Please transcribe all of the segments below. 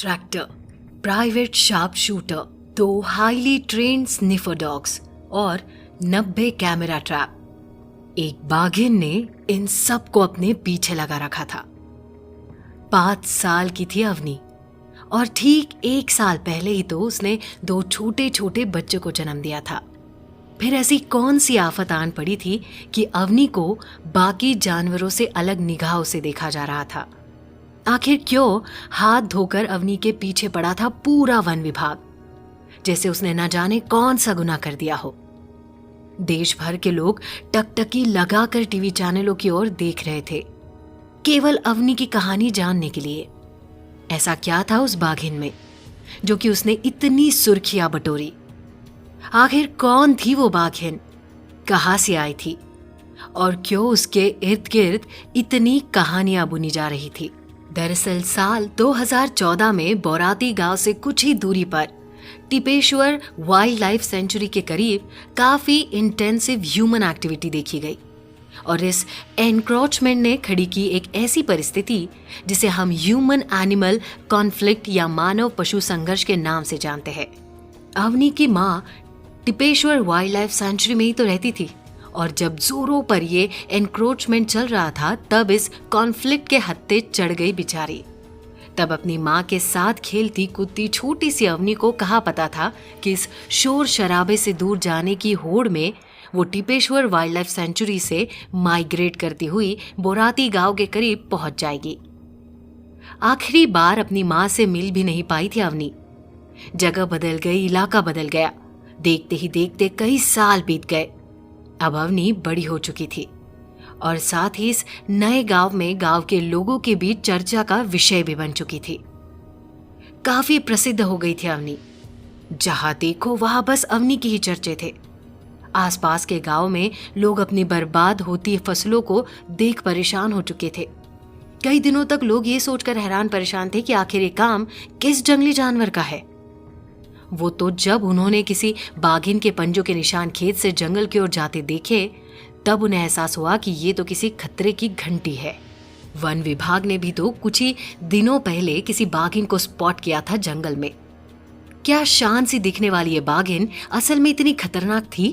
Tractor, private sharp shooter, 2 highly trained sniffer dogs और 90 camera trap. एक बाघिन ने इन सबको अपने पीछे लगा रखा था। 5 साल की थी अवनी और ठीक 1 साल पहले ही तो उसने 2 छोटे छोटे बच्चों को जन्म दिया था। फिर ऐसी कौन सी आफत आन पड़ी थी कि अवनी को बाकी जानवरों से अलग निगाहों से देखा जा रहा था। आखिर क्यों हाथ धोकर अवनी के पीछे पड़ा था पूरा वन विभाग, जैसे उसने न जाने कौन सा गुनाह कर दिया हो। देश भर के लोग टकटकी लगाकर टीवी चैनलों की ओर देख रहे थे, केवल अवनी की कहानी जानने के लिए। ऐसा क्या था उस बाघिन में जो कि उसने इतनी सुर्खियां बटोरी? आखिर कौन थी वो बाघिन, कहां से आई थी और क्यों उसके इर्द गिर्द इतनी कहानियां बुनी जा रही थी? दरअसल साल 2014 में बोराती गांव से कुछ ही दूरी पर टिपेश्वर वाइल्ड लाइफ सेंचुरी के करीब काफी इंटेंसिव ह्यूमन एक्टिविटी देखी गई और इस एनक्रोचमेंट ने खड़ी की एक ऐसी परिस्थिति जिसे हम ह्यूमन एनिमल कॉन्फ्लिक्ट या मानव पशु संघर्ष के नाम से जानते हैं। अवनी की मां टिपेश्वर वाइल्ड लाइफ सेंचुरी में ही तो रहती थी और जब जोरों पर ये एनक्रोचमेंट चल रहा था तब इस कॉन्फ्लिक्ट के हत्थे चढ़ गई बेचारी। तब अपनी मां के साथ खेलती कूदती छोटी सी अवनी को कहाँ पता था कि इस शोर शराबे से दूर जाने की होड़ में वो टिपेश्वर वाइल्ड लाइफ सेंचुरी से माइग्रेट करती हुई बोराती गांव के करीब पहुंच जाएगी। आखिरी बार अपनी मां से मिल भी नहीं पाई थी अवनी। जगह बदल गई, इलाका बदल गया, देखते ही देखते कई साल बीत गए। अब अवनी बड़ी हो चुकी थी और साथ ही इस नए गांव में गांव के लोगों के बीच चर्चा का विषय भी बन चुकी थी। काफी प्रसिद्ध हो गई थी अवनी। जहां देखो वहां बस अवनी की ही चर्चे थे। आसपास के गांव में लोग अपनी बर्बाद होती फसलों को देख परेशान हो चुके थे। कई दिनों तक लोग ये सोचकर हैरान परेशान थे कि आखिर ये काम किस जंगली जानवर का है। वो तो जब उन्होंने किसी बाघिन के पंजों के निशान खेत से जंगल की ओर जाते देखे तब उन्हें एहसास हुआ कि ये तो किसी खतरे की घंटी है। वन विभाग ने भी तो कुछ ही दिनों पहले किसी बाघिन को स्पॉट किया था जंगल में। क्या शान सी दिखने वाली ये बाघिन असल में इतनी खतरनाक थी?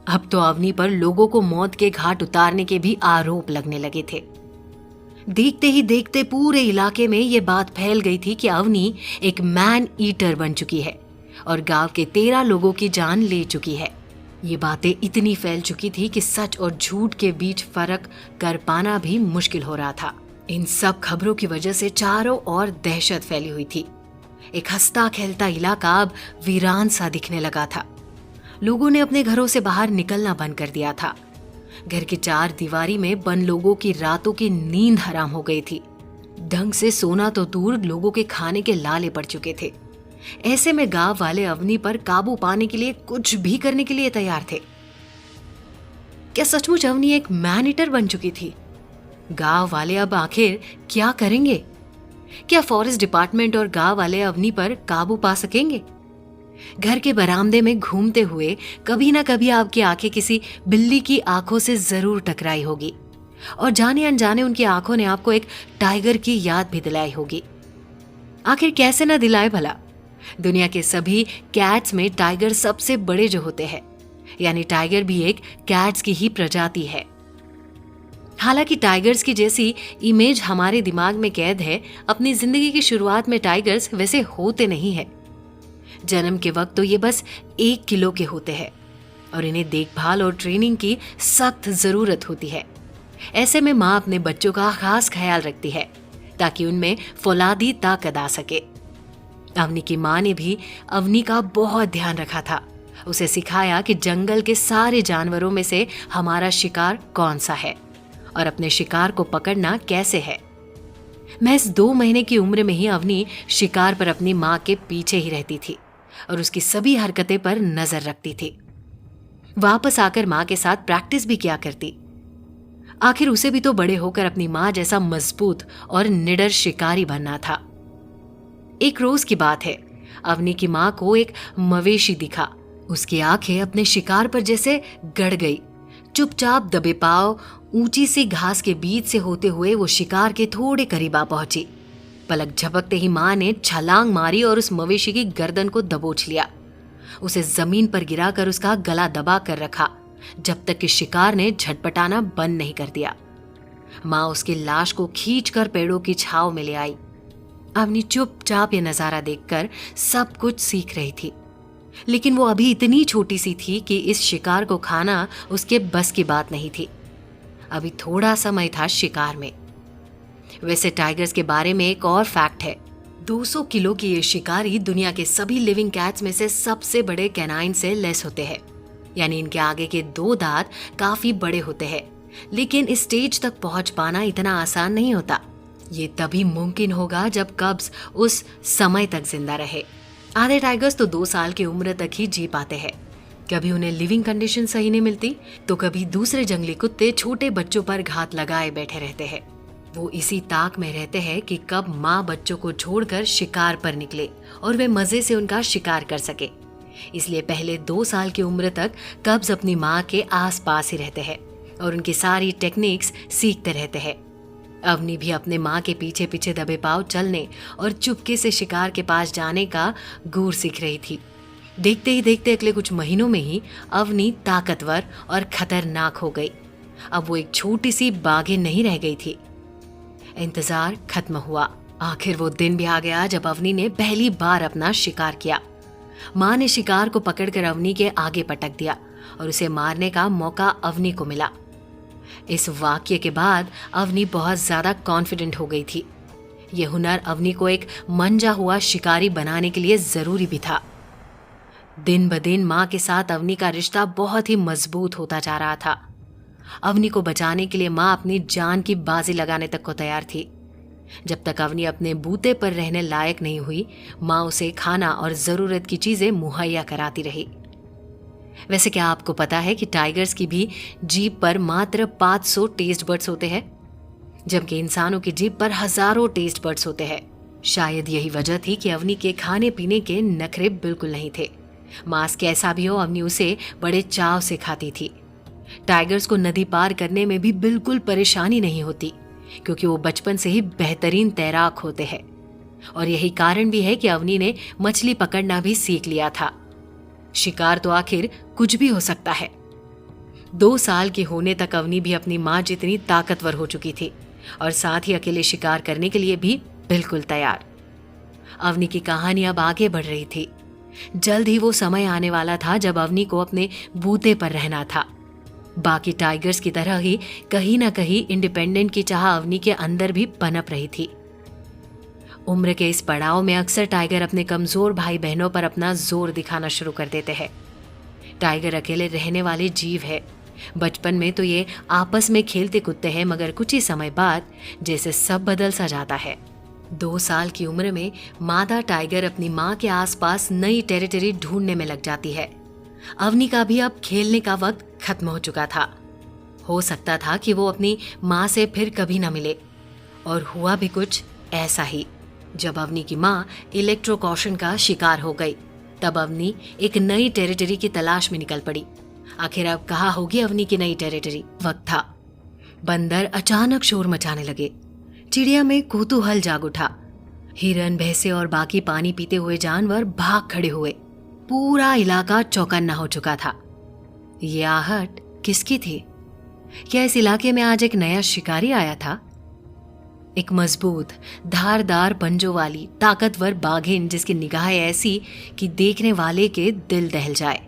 अब तो अवनी पर लोगों को मौत के घाट उतारने के भी आरोप लगने लगे थे। देखते ही देखते पूरे इलाके में ये बात फैल गई थी कि अवनी एक मैन ईटर बन चुकी है और गांव के 13 लोगों की जान ले चुकी है। ये बातें इतनी फैल चुकी थी कि सच और झूठ के बीच फर्क कर पाना भी मुश्किल हो रहा था। इन सब खबरों की वजह से चारों ओर दहशत फैली हुई थी। एक हंसता खेलता इलाका अब वीरान सा दिखने लगा था। लोगों ने अपने घरों से बाहर निकलना बंद कर दिया था। घर की 4 दीवारी में बंद लोगों की रातों की नींद हराम हो गई थी। ढंग से सोना तो दूर, लोगों के खाने के लाले पड़ चुके थे। ऐसे में गांव वाले अवनी पर काबू पाने के लिए कुछ भी करने के लिए तैयार थे। क्या सचमुच अवनी एक मैन ईटर बन चुकी थी? गांव वाले अब आखिर क्या करेंगे? क्या फॉरेस्ट डिपार्टमेंट और गांव वाले अवनी पर काबू पा सकेंगे? घर के बरामदे में घूमते हुए कभी ना कभी आपकी आंखें किसी बिल्ली की आंखों से जरूर टकराई होगी और जाने अनजाने उनकी आंखों ने आपको एक टाइगर की याद भी दिलाई होगी। आखिर कैसे ना दिलाए भला? दुनिया के सभी कैट्स में टाइगर सबसे बड़े जो होते हैं, यानी टाइगर भी एक कैट्स की ही प्रजाति है। हालांकि टाइगर्स की जैसी इमेज हमारे दिमाग में कैद है, अपनी जिंदगी की शुरुआत में टाइगर्स वैसे होते नहीं है। जन्म के वक्त तो ये बस 1 किलो के होते हैं और इन्हें देखभाल और ट्रेनिंग की सख्त जरूरत होती है। ऐसे में माँ अपने बच्चों का खास ख्याल रखती है ताकि उनमें फौलादी ताकत आ सके। अवनी की माँ ने भी अवनी का बहुत ध्यान रखा था। उसे सिखाया कि जंगल के सारे जानवरों में से हमारा शिकार कौन सा है और अपने शिकार को पकड़ना कैसे है। महज 2 महीने की उम्र में ही अवनी शिकार पर अपनी माँ के पीछे ही रहती थी और उसकी सभी हरकतें पर नजर रखती थी। वापस आकर माँ के साथ प्रैक्टिस भी किया करती। आखिर उसे भी तो बड़े होकर अपनी माँ जैसा मजबूत और निडर शिकारी बनना था। एक रोज की बात है, अवनी की माँ को एक मवेशी दिखा। उसकी आंखें अपने शिकार पर जैसे गड़ गई। चुपचाप दबे पांव ऊंची सी घास के बीच से होते हुए वो शिकार के थोड़े करीब आ पहुंची, पलक झपकते ही माँ ने छलांग मारी और उस मवेशी की गर्दन को दबोच लिया। उसे जमीन पर गिराकर उसका गला दबा कर रखा जब तक कि शिकार ने झटपटाना बंद नहीं कर दिया। माँ उसकी लाश को खींचकर पेड़ों की छांव में ले आई। अवनी चुपचाप ये नजारा देखकर सब कुछ सीख रही थी, लेकिन वो अभी इतनी छोटी सी थी कि इस शिकार को खाना उसके बस की बात नहीं थी। अभी थोड़ा समय था शिकार में। वैसे टाइगर्स के बारे में एक और फैक्ट है। 200 किलो की ये शिकारी दुनिया के सभी लिविंग कैट्स में से सबसे बड़े कैनाइन से लेस होते हैं, यानी इनके आगे के 2 दांत काफी बड़े होते हैं। लेकिन इस स्टेज तक पहुंच पाना इतना आसान नहीं होता। ये तभी मुमकिन होगा जब कब्ज उस समय तक जिंदा रहे। आधे टाइगर्स तो 2 साल की उम्र तक ही जी पाते हैं। कभी उन्हें लिविंग कंडीशन सही नहीं मिलती, तो कभी दूसरे जंगली कुत्ते छोटे बच्चों पर घात लगाए बैठे रहते हैं। वो इसी ताक में रहते हैं कि कब माँ बच्चों को छोड़कर शिकार पर निकले और वे मजे से उनका शिकार कर सके। इसलिए पहले 2 साल की उम्र तक कब्ज अपनी माँ के आसपास ही रहते हैं और उनकी सारी टेक्निक्स सीखते रहते हैं। अवनी भी अपने माँ के पीछे पीछे दबे पांव चलने और चुपके से शिकार के पास जाने का गुर सीख रही थी। देखते ही देखते अगले कुछ महीनों में ही अवनी ताकतवर और खतरनाक हो गई। अब वो एक छोटी सी बाघिन नहीं रह गई थी। इंतजार खत्म हुआ। आखिर वो दिन भी आ गया जब अवनी ने पहली बार अपना शिकार किया। माँ ने शिकार को पकड़कर अवनी के आगे पटक दिया और उसे मारने का मौका अवनी को मिला। इस वाक्य के बाद अवनी बहुत ज्यादा कॉन्फिडेंट हो गई थी। यह हुनर अवनी को एक मंजा हुआ शिकारी बनाने के लिए जरूरी भी था। दिन ब दिन माँ के साथ अवनी का रिश्ता बहुत ही मजबूत होता जा रहा था। अवनी को बचाने के लिए माँ अपनी जान की बाजी लगाने तक को तैयार थी। जब तक अवनी अपने बूते पर रहने लायक नहीं हुई, माँ उसे खाना और जरूरत की चीजें मुहैया कराती रही। वैसे क्या आपको पता है कि टाइगर्स की भी जीभ पर मात्र 500 टेस्ट बड्स होते हैं, जबकि इंसानों की जीभ पर हजारों टेस्ट बड्स होते हैं। शायद यही वजह थी कि अवनी के खाने पीने के नखरे बिल्कुल नहीं थे। मांस कैसा भी हो, अवनी उसे बड़े चाव से खाती थी। टाइगर्स को नदी पार करने में भी बिल्कुल परेशानी नहीं होती, क्योंकि वो बचपन से ही बेहतरीन तैराक होते हैं। और यही कारण भी है कि अवनी ने मछली पकड़ना भी सीख लिया था। शिकार तो आखिर कुछ भी हो सकता है। 2 साल की होने तक अवनी भी अपनी माँ जितनी ताकतवर हो चुकी थी और साथ ही अकेले शिकार करने के लिए भी बिल्कुल तैयार। अवनी की कहानी अब आगे बढ़ रही थी। जल्द ही वो समय आने वाला था जब अवनी को अपने बूते पर रहना था। बाकी टाइगर्स की तरह ही कहीं ना कहीं इंडिपेंडेंट की चाह अवनी के अंदर भी पनप रही थी। उम्र के इस पड़ाव में अक्सर टाइगर अपने कमजोर भाई बहनों पर अपना जोर दिखाना शुरू कर देते हैं। टाइगर अकेले रहने वाले जीव है। बचपन में तो ये आपस में खेलते कूदते हैं, मगर कुछ ही समय बाद जैसे सब बदल सा जाता है। 2 साल की उम्र में मादा टाइगर अपनी माँ के आसपास नई टेरिटरी ढूंढने में लग जाती है। अवनी का भी अब खेलने का वक्त खत्म हो चुका था। हो सकता था कि वो अपनी माँ से फिर कभी न मिले, और हुआ भी कुछ ऐसा ही। जब अवनी की माँ इलेक्ट्रोकॉशन का शिकार हो गई, तब अवनी एक नई टेरिटरी की तलाश में निकल पड़ी। आखिर अब कहाँ होगी अवनी की नई टेरिटरी? वक्त था। बंदर अचानक शोर मचाने लगे। चिड़िया में कौतूहल जाग उठा। हिरन, भैंसे और बाकी पानी पीते हुए जानवर भाग खड़े हुए। पूरा इलाका चौकन्ना हो चुका था। ये आहट किसकी थी? क्या इस इलाके में आज एक नया शिकारी आया था? एक मजबूत, धारदार पंजों वाली ताकतवर बाघिन, जिसकी निगाहें ऐसी कि देखने वाले के दिल दहल जाए।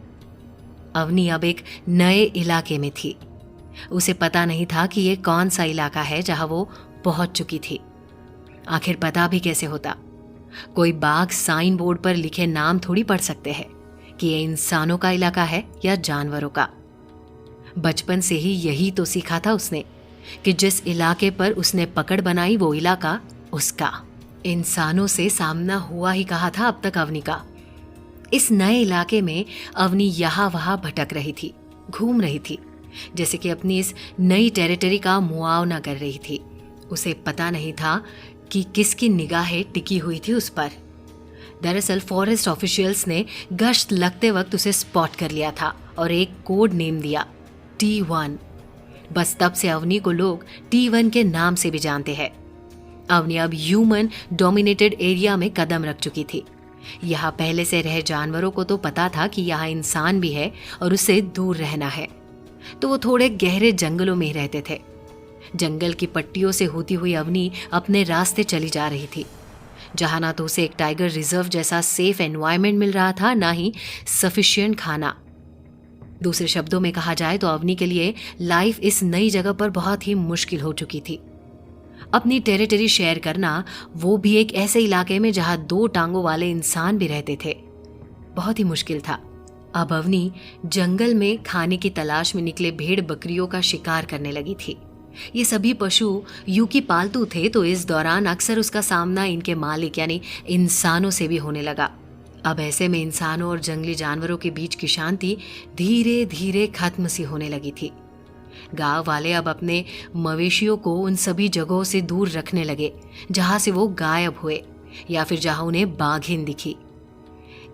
अवनी अब एक नए इलाके में थी। उसे पता नहीं था कि ये कौन सा इलाका है जहां वो पहुंच चुकी थी। आखिर पता भी कैसे होता? कोई बाघ साइन बोर्ड पर लिखे नाम थोड़ी पढ़ सकते हैं कि ये इंसानों का इलाका है या जानवरों का। बचपन से ही यही तो सीखा था उसने कि जिस इलाके पर उसने पकड़ बनाई वो इलाका उसका। इंसानों से सामना हुआ ही कहा था अब तक अवनी का। इस नए इलाके में अवनी यहाँ वहां भटक रही थी, घूम रही थी, जैसे कि अपनी इस नई टेरिटरी का मुआवना कर रही थी। उसे पता नहीं था कि किसकी निगाहें टिकी हुई थी उस पर। दरअसल फॉरेस्ट ऑफिशियल्स ने गश्त लगते वक्त उसे स्पॉट कर लिया था और एक कोड नेम दिया, T1। बस तब से अवनी को लोग T1 के नाम से भी जानते हैं। अवनी अब ह्यूमन डोमिनेटेड एरिया में कदम रख चुकी थी। यहाँ पहले से रहे जानवरों को तो पता था कि यहाँ इंसान भी है और उससे दूर रहना है, तो वो थोड़े गहरे जंगलों में ही रहते थे। जंगल की पट्टियों से होती हुई अवनी अपने रास्ते चली जा रही थी, जहाँ ना तो उसे एक टाइगर रिजर्व जैसा सेफ एनवायरनमेंट मिल रहा था, ना ही सफिशिएंट खाना। दूसरे शब्दों में कहा जाए तो अवनी के लिए लाइफ इस नई जगह पर बहुत ही मुश्किल हो चुकी थी। अपनी टेरिटरी शेयर करना, वो भी एक ऐसे इलाके में जहां 2 टांगों वाले इंसान भी रहते थे, बहुत ही मुश्किल था। अब अवनी जंगल में खाने की तलाश में निकले भेड़ बकरियों का शिकार करने लगी थी। ये सभी पशु यूं की पालतू थे, तो इस दौरान अक्सर उसका सामना इनके मालिक यानी इंसानों से भी होने लगा। अब ऐसे में इंसानों और जंगली जानवरों के बीच की शांति धीरे धीरे खत्म सी होने लगी थी। गांव वाले अब अपने मवेशियों को उन सभी जगहों से दूर रखने लगे जहां से वो गायब हुए या फिर जहां उन्हें बाघिन दिखी।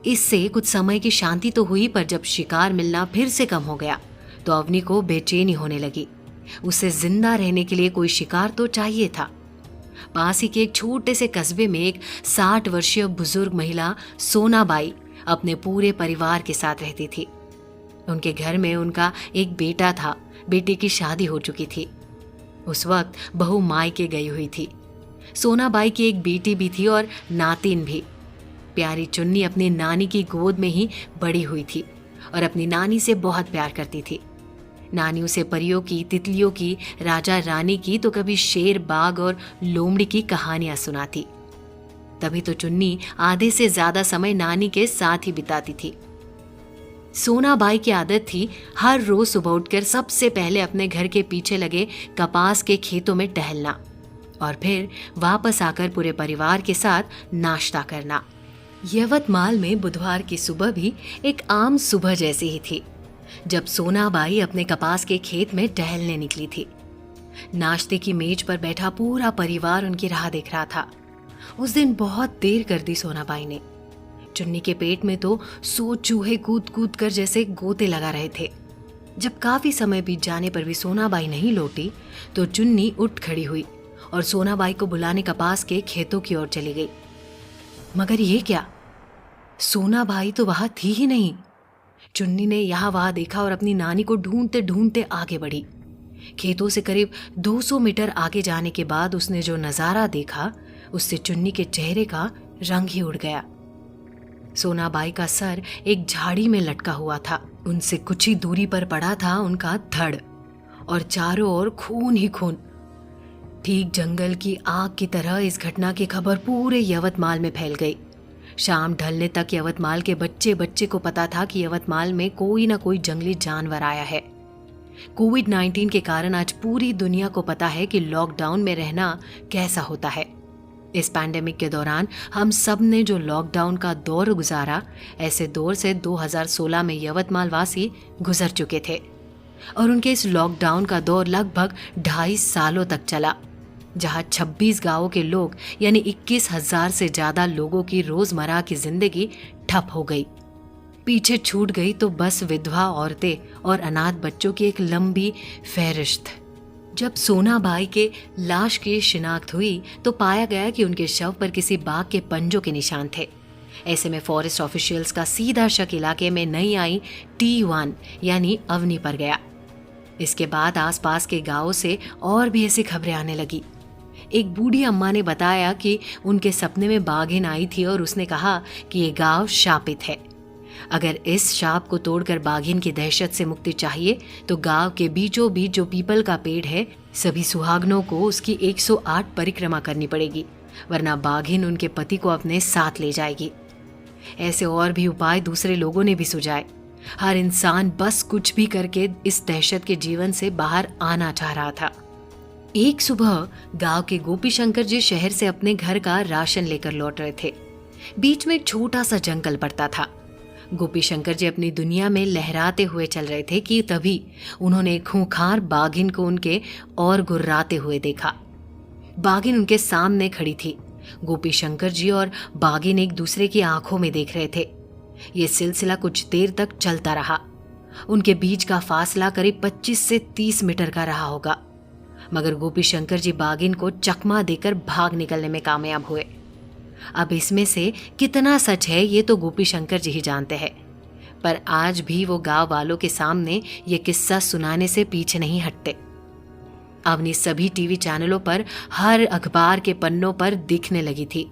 इससे कुछ समय की शांति तो हुई, पर जब शिकार मिलना फिर से कम हो गया तो अवनी को बेचैनी होने लगी। उसे जिंदा रहने के लिए कोई शिकार तो चाहिए था। पास ही के एक छोटे से कस्बे में एक 60 वर्षीय बुजुर्ग महिला सोनाबाई अपने पूरे परिवार के साथ रहती थी। उनके घर में उनका एक बेटा था। बेटे की शादी हो चुकी थी। उस वक्त बहू मायके गई हुई थी। सोनाबाई की एक बेटी भी थी और नातिन भी। प्यारी चुन्नी अपनी नानी की गोद में ही बड़ी हुई थी और अपनी नानी से बहुत प्यार करती थी। नानी उसे परियों की, तितलियों की, राजा रानी की, तो कभी शेर, बाघ और लोमड़ी की कहानियां सुनाती। तभी तो चुन्नी आधे से ज्यादा समय नानी के साथ ही बिताती थी। सोनाबाई की आदत थी हर रोज सुबह उठकर सबसे पहले अपने घर के पीछे लगे कपास के खेतों में टहलना और फिर वापस आकर पूरे परिवार के साथ नाश्ता करना। यवतमाल में बुधवार की सुबह भी एक आम सुबह जैसी ही थी, जब सोनाबाई अपने कपास के खेत में टहलने निकली थी। नाश्ते की मेज पर बैठा पूरा परिवार उनकी राह देख रहा था। उस दिन बहुत देर कर दी सोनाबाई ने। चुन्नी के पेट में तो 100 चूहे कूद कूद कर जैसे गोते लगा रहे थे। जब काफी समय बीत जाने पर भी सोनाबाई नहीं लौटी तो चुन्नी उठ खड़ी हुई और सोनाबाई को बुलाने कपास के खेतों की ओर चली गई। मगर ये क्या, सोनाबाई तो वहां थी ही नहीं। चुन्नी ने यहाँ वहां देखा और अपनी नानी को ढूंढते ढूंढते आगे बढ़ी। खेतों से करीब 200 मीटर आगे जाने के बाद उसने जो नजारा देखा, उससे चुन्नी के चेहरे का रंग ही उड़ गया। सोनाबाई का सर एक झाड़ी में लटका हुआ था। उनसे कुछ ही दूरी पर पड़ा था उनका धड़ और चारों ओर खून ही खून। ठीक जंगल की आग की तरह इस घटना की खबर पूरे यवतमाल में फैल गई। शाम ढलने तक यवतमाल के बच्चे बच्चे को पता था कि यवतमाल में कोई ना कोई जंगली जानवर आया है। कोविड-19 के कारण आज पूरी दुनिया को पता है कि लॉकडाउन में रहना कैसा होता है। इस पैंडेमिक के दौरान हम सब ने जो लॉकडाउन का दौर गुजारा, ऐसे दौर से 2016 में यवतमाल वासी गुजर चुके थे और उनके इस लॉकडाउन का दौर लगभग 2.5 सालों तक चला, जहां 26 गांवों के लोग यानी 21,000 से ज्यादा लोगों की रोजमर्रा की जिंदगी ठप हो गई। पीछे छूट गई तो बस विधवा औरतें और अनाथ बच्चों की एक लंबी फहरिस्त। जब सोनाबाई के लाश की शिनाख्त हुई तो पाया गया कि उनके शव पर किसी बाघ के पंजों के निशान थे। ऐसे में फॉरेस्ट ऑफिशियल्स का सीधा शक इलाके में नई आई T1 यानी अवनी पर गया। इसके बाद आसपास के गांवों से और भी ऐसी खबरें आने लगी। एक बूढ़ी अम्मा ने बताया कि उनके सपने में बाघिन आई थी और उसने कहा कि ये गांव शापित है। अगर इस शाप को तोड़कर बाघिन की दहशत से मुक्ति चाहिए तो गांव के बीचों बीच जो पीपल का पेड़ है, सभी सुहागनों को उसकी 108 परिक्रमा करनी पड़ेगी, वरना बाघिन उनके पति को अपने साथ ले जाएगी। ऐसे और भी उपाय दूसरे लोगों ने भी सुझाए। हर इंसान बस कुछ भी करके इस दहशत के जीवन से बाहर आना चाह रहा था। एक सुबह गांव के गोपी शंकर जी शहर से अपने घर का राशन लेकर लौट रहे थे। बीच में एक छोटा सा जंगल पड़ता था। गोपी शंकर जी अपनी दुनिया में लहराते हुए चल रहे थे कि तभी उन्होंने एक खूंखार बाघिन को उनके और गुर्राते हुए देखा। बाघिन उनके सामने खड़ी थी। गोपी शंकर जी और बाघिन एक दूसरे की आंखों में देख रहे थे। ये सिलसिला कुछ देर तक चलता रहा। उनके बीच का फासला करीब 25 से 30 मीटर का रहा होगा। मगर गोपी शंकर जी बागिन को चकमा देकर भाग निकलने में कामयाब हुए। अब इसमें से कितना सच है ये तो गोपी शंकर जी ही जानते हैं, पर आज भी वो गांव वालों के सामने ये किस्सा सुनाने से पीछे नहीं हटते। अवनी सभी टीवी चैनलों पर, हर अखबार के पन्नों पर दिखने लगी थी।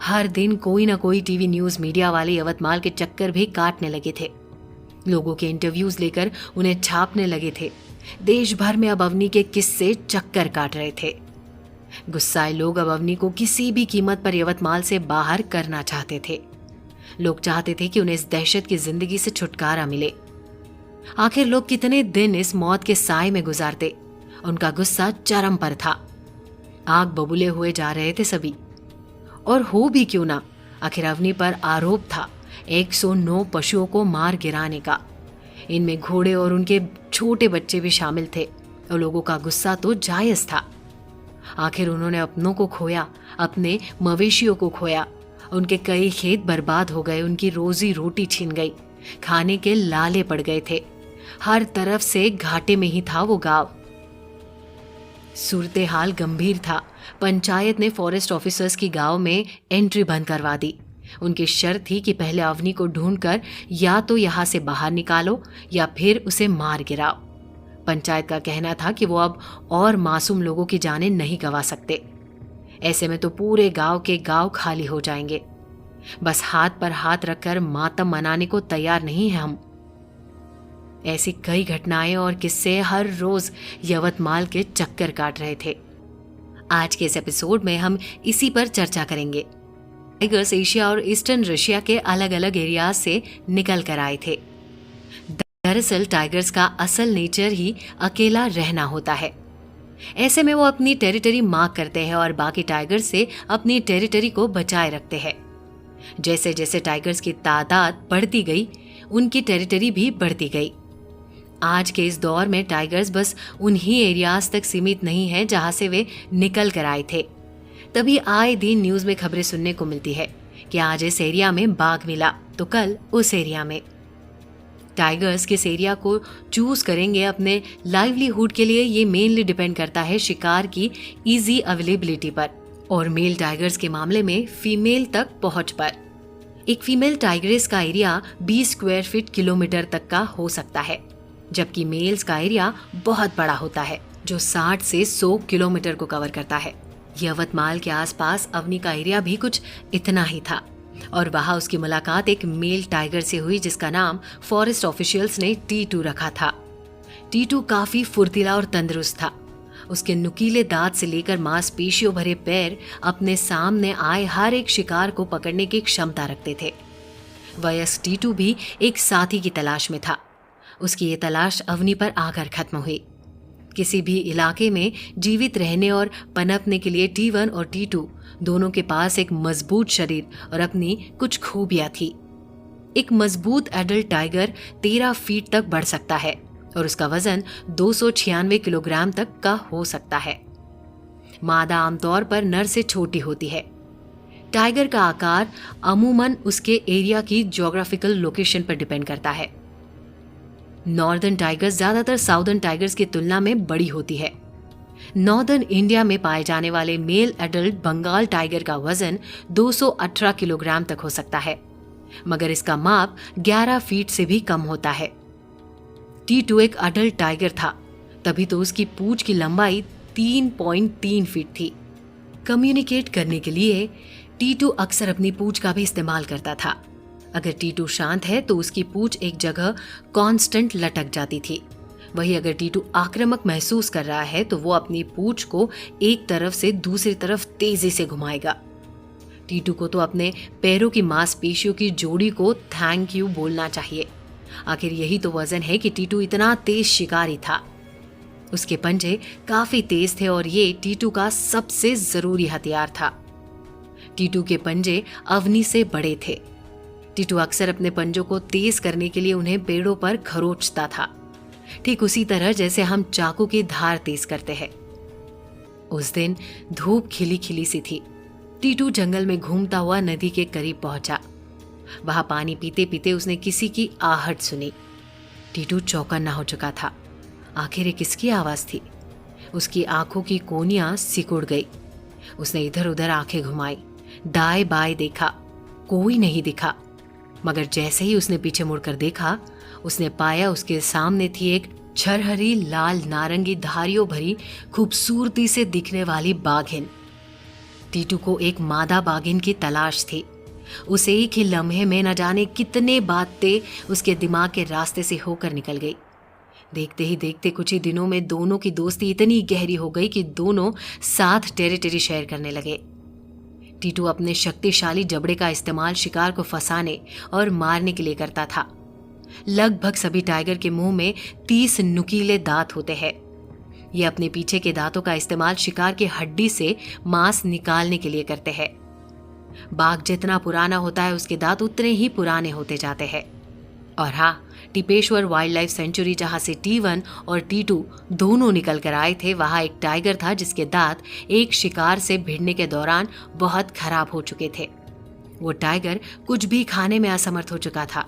हर दिन कोई ना कोई टीवी न्यूज मीडिया वाले यवतमाल के चक्कर भी काटने लगे थे। लोगों के इंटरव्यूज लेकर उन्हें छापने लगे थे। देश भर में अब अवनी के किस्से चक्कर काट रहे थे। गुस्साए लोग अब अवनी को किसी भी कीमत पर यवतमाल से बाहर करना चाहते थे। लोग चाहते थे कि उन्हें इस दहशत की जिंदगी से छुटकारा मिले। आखिर लोग कितने दिन इस मौत के साए में गुजारते। उनका गुस्सा चरम पर था। आग बबूले हुए जा रहे थे सभी। और हो भी क्यों ना, आखिर अवनी पर आरोप था 109 पशुओं को मार गिराने का। इनमें घोड़े और उनके छोटे बच्चे भी शामिल थे और लोगों का गुस्सा तो जायज था। आखिर उन्होंने अपनों को खोया, अपने मवेशियों को खोया। उनके कई खेत बर्बाद हो गए, उनकी रोजी रोटी छीन गई, खाने के लाले पड़ गए थे। हर तरफ से घाटे में ही था वो गांव। सूरत हाल गंभीर था। पंचायत ने फॉरेस्ट ऑफिसर्स की गांव में एंट्री बंद करवा दी। उनकी शर्त थी कि पहले अवनी को ढूंढकर या तो यहां से बाहर निकालो या फिर उसे मार गिराओ। पंचायत का कहना था कि वो अब और मासूम लोगों की जानें नहीं गंवा सकते। ऐसे में तो पूरे गांव के गांव खाली हो जाएंगे। बस हाथ पर हाथ रखकर मातम मनाने को तैयार नहीं है हम। ऐसी कई घटनाएं और किस्से हर रोज यवतमाल के चक्कर काट रहे थे। आज के इस एपिसोड में हम इसी पर चर्चा करेंगे। टाइगर्स एशिया और ईस्टर्न रशिया के अलग अलग एरियाज से निकल कर आए थे। दरअसल टाइगर्स का असल नेचर ही अकेला रहना होता है। ऐसे में वो अपनी टेरिटरी मार्क करते हैं और बाकी टाइगर्स से अपनी टेरिटरी को बचाए रखते हैं। जैसे जैसे टाइगर्स की तादाद बढ़ती गई, उनकी टेरिटरी भी बढ़ती गई। आज के इस दौर में टाइगर्स बस उन्हीं एरियाज तक सीमित नहीं है जहां से वे निकल कर आए थे। तभी आए दिन न्यूज में खबरें सुनने को मिलती है कि आज इस एरिया में बाघ मिला तो कल उस एरिया में। टाइगर्स किस एरिया को चूज करेंगे अपने लाइवलीहुड के लिए, ये मेनली डिपेंड करता है शिकार की इजी अवेलेबिलिटी पर और मेल टाइगर्स के मामले में फीमेल तक पहुंच पर। एक फीमेल टाइग्रेस का एरिया 20 स्क्वायर फीट किलोमीटर तक का हो सकता है, जबकि मेल्स का एरिया बहुत बड़ा होता है जो 60 से 100 किलोमीटर को कवर करता है। यवतमाल के आसपास अवनी का एरिया भी कुछ इतना ही था और वहां उसकी मुलाकात एक मेल टाइगर से हुई जिसका नाम फॉरेस्ट ऑफिशियल्स ने टीटू रखा था। टीटू काफी फुर्तीला और तंदुरुस्त था। उसके नुकीले दांत से लेकर मांसपेशियों भरे पैर अपने सामने आए हर एक शिकार को पकड़ने की क्षमता रखते थे। वयस्क टीटू भी एक साथी की तलाश में था। उसकी ये तलाश अवनी पर आकर खत्म हुई। किसी भी इलाके में जीवित रहने और पनपने के लिए T1 और T2 दोनों के पास एक मजबूत शरीर और अपनी कुछ खूबियां थी। एक मजबूत एडल्ट टाइगर 13 फीट तक बढ़ सकता है और उसका वजन 296 किलोग्राम तक का हो सकता है। मादा आमतौर पर नर से छोटी होती है। टाइगर का आकार अमूमन उसके एरिया की ज्योग्राफिकल लोकेशन पर डिपेंड करता है। नॉर्दर्न टाइगर्स ज्यादातर साउदर्न टाइगर्स की तुलना में बड़ी होती है। नॉर्दर्न इंडिया में पाए जाने वाले मेल एडल्ट बंगाल टाइगर का वजन 218 किलोग्राम तक हो सकता है, मगर इसका माप 11 फीट से भी कम होता है। T2 एक अडल्ट टाइगर था, तभी तो उसकी पूंछ की लंबाई 3.3 फीट थी। कम्युनिकेट करने के लिए T2 अक्सर अपनी पूंछ का भी इस्तेमाल करता था। अगर T2 शांत है तो उसकी पूंछ एक जगह कांस्टेंट लटक जाती थी। वहीं अगर T2 आक्रामक महसूस कर रहा है तो वो अपनी पूंछ को एक तरफ से दूसरी तरफ तेजी से घुमाएगा। T2 को तो अपने पैरों की मांसपेशियों की जोड़ी को थैंक यू बोलना चाहिए। आखिर यही तो वजन है कि T2 इतना तेज शिकारी था। उसके पंजे काफी तेज थे और ये T2 का सबसे जरूरी हथियार था। T2 के पंजे अवनी से बड़े थे। T2 अक्सर अपने पंजों को तेज करने के लिए उन्हें पेड़ों पर खरोंचता था, ठीक उसी तरह जैसे हम चाकू की धार तेज करते हैं। उस दिन धूप खिली खिली सी थी। T2 जंगल में घूमता हुआ नदी के करीब पहुंचा। वहां पानी पीते पीते उसने किसी की आहट सुनी। T2 चौकन्ना हो चुका था। आखिर ये किसकी आवाज थी? उसकी आंखों की कोनियां सिकुड़ गई। उसने इधर उधर आंखें घुमाई, दाएं बाएं देखा, कोई नहीं दिखा। मगर जैसे ही उसने पीछे मुड़कर देखा, उसने पाया उसके सामने थी एक छरहरी लाल नारंगी धारियों भरी खूबसूरती से दिखने वाली बाघिन। टीटू को एक मादा बाघिन की तलाश थी। उसे एक ही लम्हे में न जाने कितने बातें उसके दिमाग के रास्ते से होकर निकल गई। देखते ही देखते कुछ ही दिनों में दोनों की दोस्ती इतनी गहरी हो गई कि दोनों साथ टेरिटरी शेयर करने लगे। टीटू अपने शक्तिशाली जबड़े का इस्तेमाल शिकार को फंसाने और मारने के लिए करता था। लगभग सभी टाइगर के मुंह में 30 नुकीले दांत होते हैं। ये अपने पीछे के दांतों का इस्तेमाल शिकार की हड्डी से मांस निकालने के लिए करते हैं। बाघ जितना पुराना होता है उसके दांत उतने ही पुराने होते जाते हैं। और हाँ, टिपेश्वर वाइल्ड लाइफ सेंचुरी जहां से T1 और T2 दोनों निकल कर आए थे, वहां एक टाइगर था जिसके दांत एक शिकार से भिड़ने के दौरान बहुत खराब हो चुके थे। वो टाइगर कुछ भी खाने में असमर्थ हो चुका था।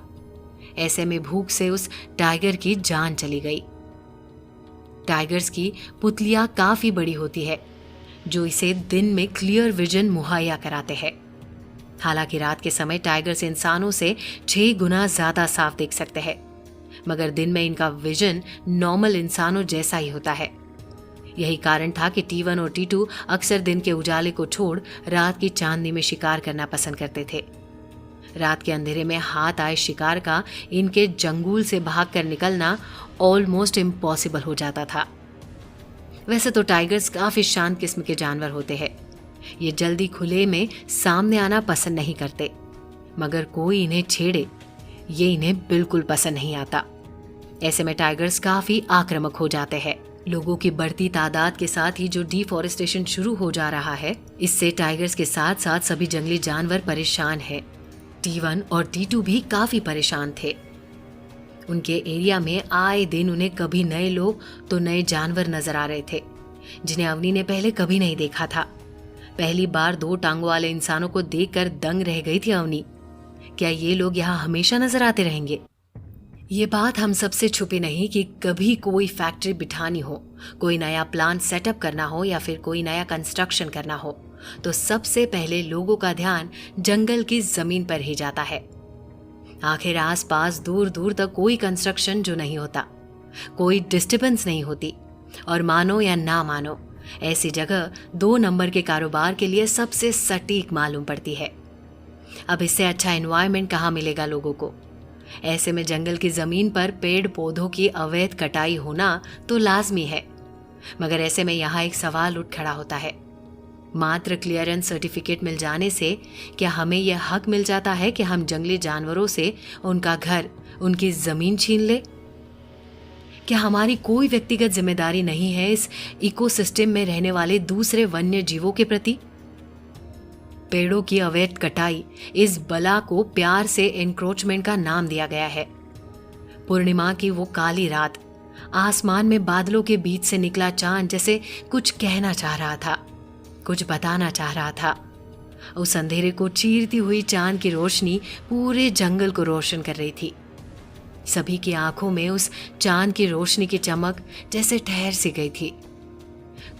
ऐसे में भूख से उस टाइगर की जान चली गई। टाइगर्स की पुतलियां काफी बड़ी होती है, जो इसे दिन में क्लियर विजन मुहैया कराते हैं। हालांकि रात के समय टाइगर्स इंसानों से 6 गुना ज्यादा साफ देख सकते हैं, मगर दिन में इनका विजन नॉर्मल इंसानों जैसा ही होता है। यही कारण था कि T1 और T2 अक्सर दिन के उजाले को छोड़ रात की चांदनी में शिकार करना पसंद करते थे। रात के अंधेरे में हाथ आए शिकार का इनके जंगूल से भागकर निकलना ऑलमोस्ट इम्पॉसिबल हो जाता था। वैसे तो टाइगर्स काफी शांत किस्म के जानवर होते हैं। ये जल्दी खुले में सामने आना पसंद नहीं करते, मगर कोई इन्हें छेड़े ये इन्हें बिल्कुल पसंद नहीं आता। ऐसे में टाइगर्स काफी आक्रामक हो जाते हैं। लोगों की बढ़ती तादाद के साथ ही जो डिफॉरेस्टेशन शुरू हो जा रहा है, इससे टाइगर्स के साथ साथ सभी जंगली जानवर परेशान हैं। T1 और T2 भी काफी परेशान थे। उनके एरिया में आए दिन उन्हें कभी नए लोग तो नए जानवर नजर आ रहे थे, जिन्हें अवनी ने पहले कभी नहीं देखा था। पहली बार 2 टांगों वाले इंसानों को देखकर दंग रह गई थी अवनी। क्या ये लोग यहाँ हमेशा नजर आते रहेंगे? ये बात हम सबसे छुपी नहीं कि कभी कोई फैक्ट्री बिठानी हो, कोई नया प्लांट सेटअप करना हो या फिर कोई नया कंस्ट्रक्शन करना हो, तो सबसे पहले लोगों का ध्यान जंगल की जमीन पर ही जाता है। आखिर आसपास दूर दूर तक कोई कंस्ट्रक्शन जो नहीं होता, कोई डिस्टर्बेंस नहीं होती, और मानो या ना मानो ऐसी जगह 2 नंबर के कारोबार के लिए सबसे सटीक मालूम पड़ती है। अब इससे अच्छा एनवायरनमेंट कहाँ मिलेगा लोगों को? ऐसे में जंगल की जमीन पर पेड़ पौधों की अवैध कटाई होना तो लाजमी है, मगर ऐसे में यहाँ एक सवाल उठ खड़ा होता है। मात्र क्लियरेंस सर्टिफिकेट मिल जाने से क्या हमें यह हक मिल जाता है कि हम जंगली जानवरों से उनका घर, उनकी जमीन छीन ले? क्या हमारी कोई व्यक्तिगत जिम्मेदारी नहीं है इस इकोसिस्टम में रहने वाले दूसरे वन्य जीवों के प्रति? पेड़ों की अवैध कटाई, इस बला को प्यार से एनक्रोचमेंट का नाम दिया गया है। पूर्णिमा की वो काली रात, आसमान में बादलों के बीच से निकला चांद जैसे कुछ कहना चाह रहा था, कुछ बताना चाह रहा था। उस अंधेरे को चीरती हुई चांद की रोशनी पूरे जंगल को रोशन कर रही थी। सभी की आंखों में उस चांद की रोशनी की चमक जैसे ठहर सी गई थी।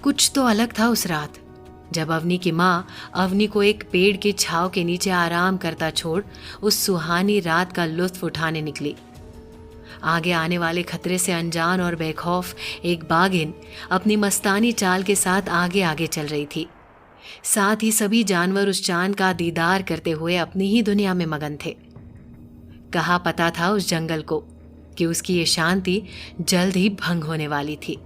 कुछ तो अलग था उस रात, जब अवनी की माँ अवनी को एक पेड़ की छांव के नीचे आराम करता छोड़ उस सुहानी रात का लुत्फ उठाने निकली। आगे आने वाले खतरे से अनजान और बेखौफ एक बाघिन अपनी मस्तानी चाल के साथ आगे आगे चल रही थी। साथ ही सभी जानवर उस चांद का दीदार करते हुए अपनी ही दुनिया में मगन थे। कहा पता था उस जंगल को कि उसकी ये शांति जल्द ही भंग होने वाली थी।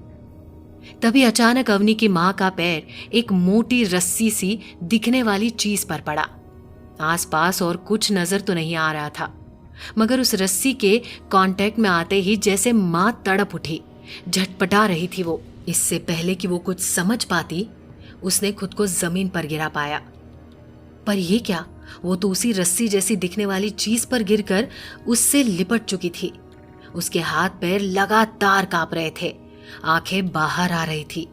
तभी अचानक अवनी की मां का पैर एक मोटी रस्सी सी दिखने वाली चीज पर पड़ा। आसपास और कुछ नजर तो नहीं आ रहा था, मगर उस रस्सी के कांटेक्ट में आते ही जैसे मां तड़प उठी, झटपटा रही थी वो। इससे पहले कि वो कुछ समझ पाती, उसने खुद को जमीन पर गिरा पाया। पर ये क्या, वो तो उसी रस्सी जैसी दिखने वाली चीज पर गिरकर उससे लिपट चुकी थी। उसके हाथ पैर लगातार कांप रहे थे, आंखें बाहर आ रही थी।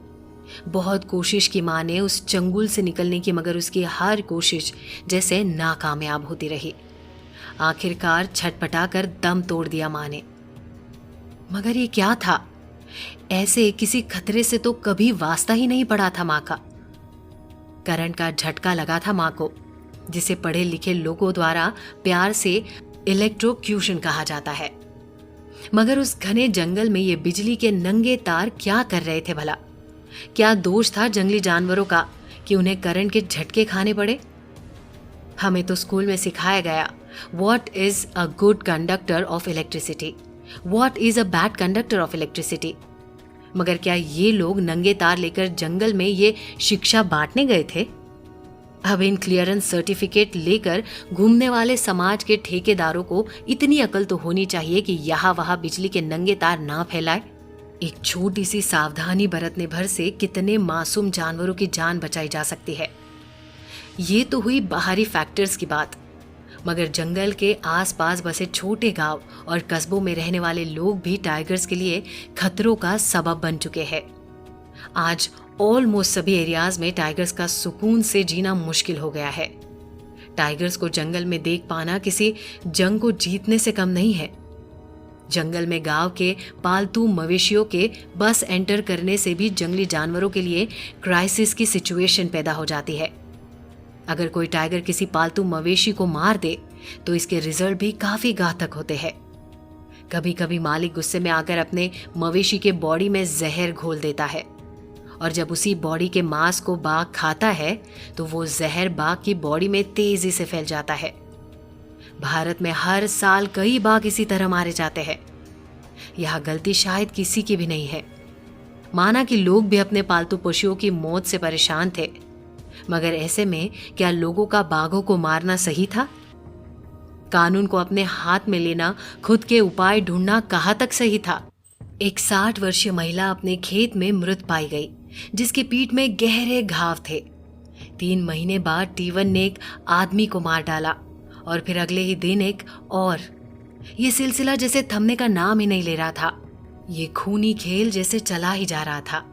बहुत कोशिश की मां ने उस चंगुल से निकलने की, मगर उसकी हर कोशिश जैसे नाकामयाब होती रही। आखिरकार छटपटाकर दम तोड़ दिया मां ने। मगर ये क्या था? ऐसे किसी खतरे से तो कभी वास्ता ही नहीं पड़ा था माँ का। करंट का झटका लगा था माँ को, जिसे पढ़े लिखे लोगों द्वारा प्यार से इलेक्ट्रोक्यूशन कहा जाता है। मगर उस घने जंगल में ये बिजली के नंगे तार क्या कर रहे थे भला? क्या दोष था जंगली जानवरों का कि उन्हें करंट के झटके खाने पड़े? हमें तो स्कूल में सिखाया गया what is a good conductor of electricity, what is a bad conductor of electricity. मगर क्या ये लोग नंगे तार लेकर जंगल में ये शिक्षा बांटने गए थे? अब इन क्लियरेंस सर्टिफिकेट लेकर घूमने वाले समाज के ठेकेदारों को इतनी अकल तो होनी चाहिए कि यहाँ वहां बिजली के नंगे तार ना फैलाए। एक छोटी सी सावधानी बरतने भर से कितने मासूम जानवरों की जान बचाई जा सकती है। ये तो हुई बाहरी फैक्टर्स की बात, मगर जंगल के आसपास बसे छोटे गांव और कस्बों में रहने वाले लोग भी टाइगर्स के लिए खतरों का सबब बन चुके हैं। आज ऑलमोस्ट सभी एरियाज में टाइगर्स का सुकून से जीना मुश्किल हो गया है। टाइगर्स को जंगल में देख पाना किसी जंग को जीतने से कम नहीं है। जंगल में गांव के पालतू मवेशियों के बस एंटर करने से भी जंगली जानवरों के लिए क्राइसिस की सिचुएशन पैदा हो जाती है। अगर कोई टाइगर किसी पालतू मवेशी को मार दे तो इसके रिजल्ट भी काफी घातक होते हैं। कभी कभी मालिक गुस्से में आकर अपने मवेशी के बॉडी में जहर घोल देता है, और जब उसी बॉडी के मांस को बाघ खाता है तो वो जहर बाघ की बॉडी में तेजी से फैल जाता है। भारत में हर साल कई बाघ इसी तरह मारे जाते हैं। यह गलती शायद किसी की भी नहीं है। माना कि लोग भी अपने पालतू पशुओं की मौत से परेशान थे, मगर ऐसे में क्या लोगों का बाघों को मारना सही था? कानून को अपने हाथ में लेना, खुद के उपाय ढूंढना कहाँ तक सही था? एक 60 वर्षीय महिला अपने खेत में मृत पाई गई, जिसकी पीठ में गहरे घाव थे। 3 महीने बाद टीवन ने एक आदमी को मार डाला और फिर अगले ही दिन एक और। ये सिलसिला जैसे थमने का नाम ही नहीं ले रहा था। ये खूनी खेल जैसे चला ही जा रहा था।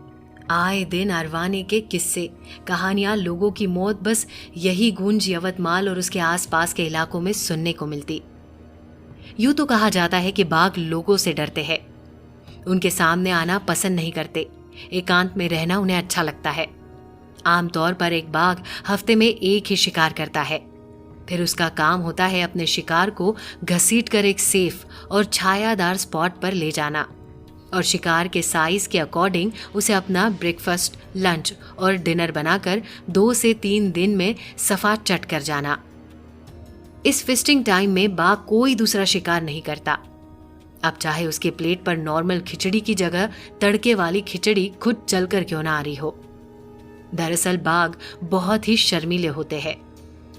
आए दिन अरवाने के किस्से, कहानियां, लोगों की मौत, बस यही गूंज यवतमाल और उसके आसपास के इलाकों में सुनने को मिलती। यूं तो कहा जाता है कि बाघ लोगों से डरते हैं, उनके सामने आना पसंद नहीं करते, एकांत में रहना उन्हें अच्छा लगता है। आमतौर पर एक बाघ हफ्ते में एक ही शिकार करता है। फिर उसका काम होता है अपने शिकार को घसीटकर एक सेफ और छायादार स्पॉट पर ले जाना और शिकार के साइज के अकॉर्डिंग उसे अपना ब्रेकफास्ट, लंच और डिनर बनाकर 2 से 3 दिन में सफा चट कर जाना। इस फिस्टिंग टाइम में बाघ कोई दूसरा शिकार नहीं करता। अब चाहे उसके प्लेट पर नॉर्मल खिचड़ी की जगह तड़के वाली खिचड़ी खुद चलकर क्यों ना आ रही हो। दरअसल बाघ बहुत ही शर्मीले होते हैं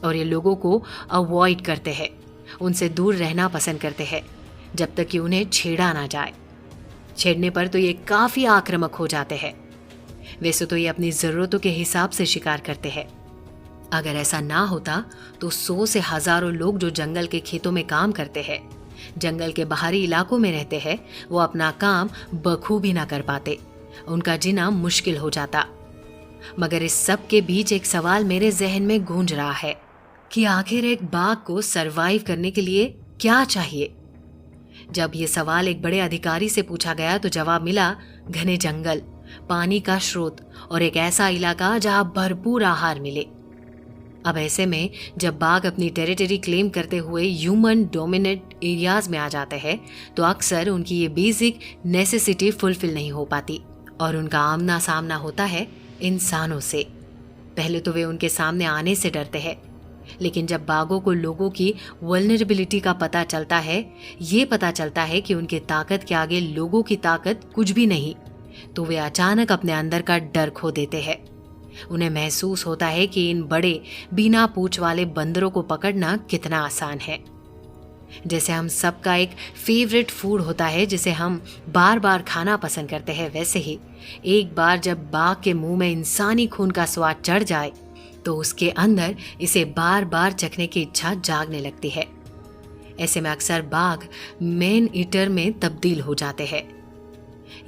और ये लोगों को अवॉइड करते हैं, उनसे दूर रहना पसंद करते हैं जब तक कि उन्हें छेड़ा ना जाए। छेड़ने पर तो ये काफी आक्रामक हो जाते हैं। वैसे तो ये अपनी जरूरतों के हिसाब से शिकार करते हैं। अगर ऐसा ना होता तो 100 से हजारों लोग जो जंगल के खेतों में काम करते हैं, जंगल के बाहरी इलाकों में रहते हैं, वो अपना काम बखूबी ना कर पाते, उनका जीना मुश्किल हो जाता। मगर इस सब के बीच एक सवाल मेरे जहन में गूंज रहा है कि आखिर एक बाघ को सरवाइव करने के लिए क्या चाहिए। जब ये सवाल एक बड़े अधिकारी से पूछा गया तो जवाब मिला घने जंगल, पानी का स्रोत और एक ऐसा इलाका जहां भरपूर आहार मिले। अब ऐसे में जब बाघ अपनी टेरिटरी क्लेम करते हुए ह्यूमन डोमिनेट एरियाज में आ जाते हैं तो अक्सर उनकी ये बेसिक नेसेसिटी फुलफिल नहीं हो पाती और उनका आमना सामना होता है इंसानों से। पहले तो वे उनके सामने आने से डरते हैं, लेकिन जब बाघों को लोगों की वल्नरेबिलिटी का पता चलता है, ये पता चलता है कि उनके ताकत के आगे लोगों की ताकत कुछ भी नहीं, तो वे अचानक अपने अंदर का डर खो देते हैं। उन्हें महसूस होता है कि इन बड़े बिना पूंछ वाले बंदरों को पकड़ना कितना आसान है। जैसे हम सबका एक फेवरेट फूड होता है जिसे हम बार बार खाना पसंद करते हैं, वैसे ही एक बार जब बाघ के मुंह में इंसानी खून का स्वाद चढ़ जाए तो उसके अंदर इसे बार बार चखने की इच्छा जागने लगती है। ऐसे में अक्सर बाघ मैन ईटर में तब्दील हो जाते हैं।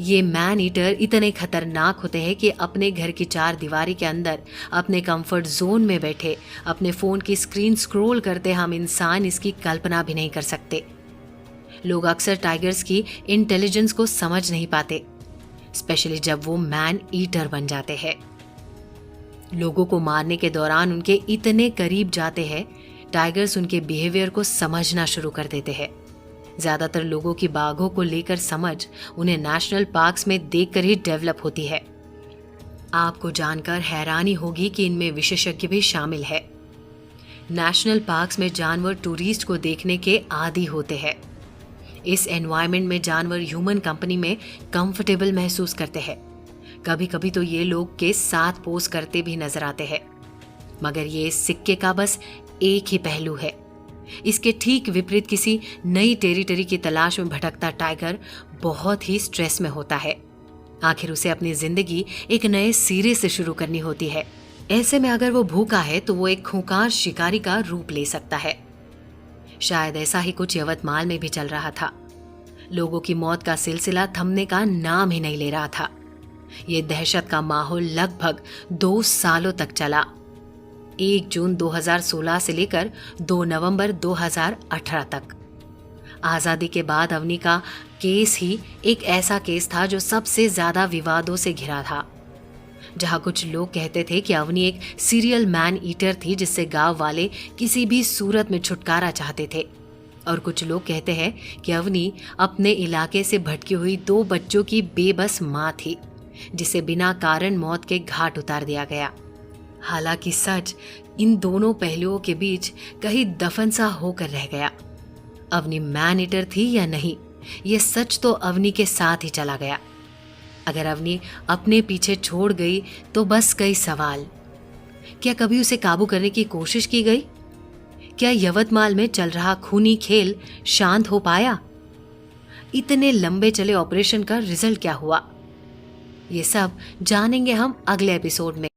ये मैन ईटर इतने खतरनाक होते हैं कि अपने घर की 4 दीवारी के अंदर अपने कंफर्ट जोन में बैठे अपने फोन की स्क्रीन स्क्रॉल करते हम इंसान इसकी कल्पना भी नहीं कर सकते। लोग अक्सर टाइगर्स की इंटेलिजेंस को समझ नहीं पाते, स्पेशली जब वो मैन ईटर बन जाते हैं। लोगों को मारने के दौरान उनके इतने करीब जाते हैं, टाइगर्स उनके बिहेवियर को समझना शुरू कर देते हैं। ज्यादातर लोगों की बाघों को लेकर समझ उन्हें नेशनल पार्क्स में देखकर ही डेवलप होती है। आपको जानकर हैरानी होगी कि इनमें विशेषज्ञ भी शामिल है। नेशनल पार्क्स में जानवर टूरिस्ट को देखने के आदी होते हैं। इस एनवायरनमेंट में जानवर ह्यूमन कंपनी में कंफर्टेबल महसूस करते हैं। कभी कभी तो ये लोग के साथ पोज करते भी नजर आते हैं। मगर ये सिक्के का बस एक ही पहलू है। इसके ठीक विपरीत किसी नई टेरिटरी की तलाश में भटकता टाइगर बहुत ही स्ट्रेस में होता है। आखिर उसे अपनी जिंदगी एक नए सिरे से शुरू करनी होती है। ऐसे में अगर वो भूखा है तो वो एक खूंखार शिकारी का रूप ले सकता है। शायद ऐसा ही कुछ यवतमाल में भी चल रहा था। लोगों की मौत का सिलसिला थमने का नाम ही नहीं ले रहा था। ये दहशत का माहौल लगभग 2 सालों तक चला। 1 जून 2016 से लेकर 2 नवंबर 2018 तक। आजादी के बाद अवनी का केस ही एक ऐसा केस था जो सबसे ज्यादा विवादों से घिरा था। जहां कुछ लोग कहते थे कि अवनी एक सीरियल मैन ईटर थी जिससे गांव वाले किसी भी सूरत में छुटकारा चाहते थे, और कुछ लोग कहते हैं कि अवनी अपने इलाके से भटकी हुई 2 बच्चों की बेबस मां थी जिसे बिना कारण मौत के घाट उतार दिया गया। हालांकि सच इन दोनों पहलुओं के बीच कहीं दफन सा होकर रह गया। अवनी मैन ईटर थी या नहीं, ये सच तो अवनी के साथ ही चला गया। अगर अवनी अपने पीछे छोड़ गई तो बस कई सवाल। क्या कभी उसे काबू करने की कोशिश की गई? क्या यवतमाल में चल रहा खूनी खेल शांत हो पाया? इतने लंबे चले ऑपरेशन का रिजल्ट क्या हुआ? ये सब जानेंगे हम अगले एपिसोड में।